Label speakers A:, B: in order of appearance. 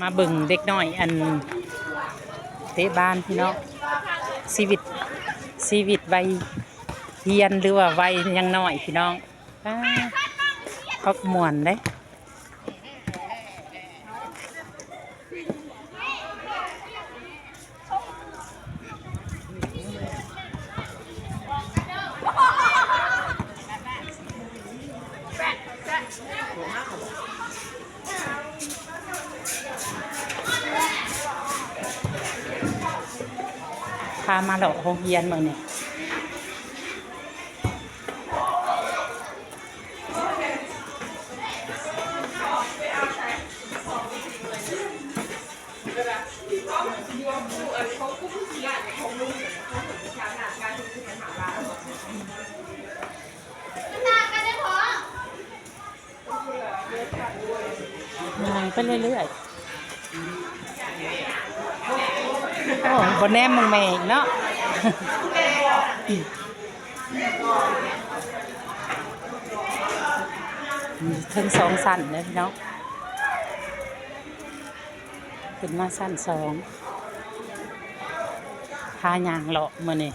A: มาเบิ่งเด็กน้อยอันเตะบ้านพี่น้องชีวิตวัยเรียนหรือว่าวัยยังน้อยพี่น้องเขาม่วนเด้พามาหลอกโรงเรียนเมืองนี่ไปเรื่อยๆโอ้บนแนมมึงแม่อีกเนาะถึง2 สั้นเลยพี่น้องขึ้นมาสั้น2พายางเลาะมื้อนี้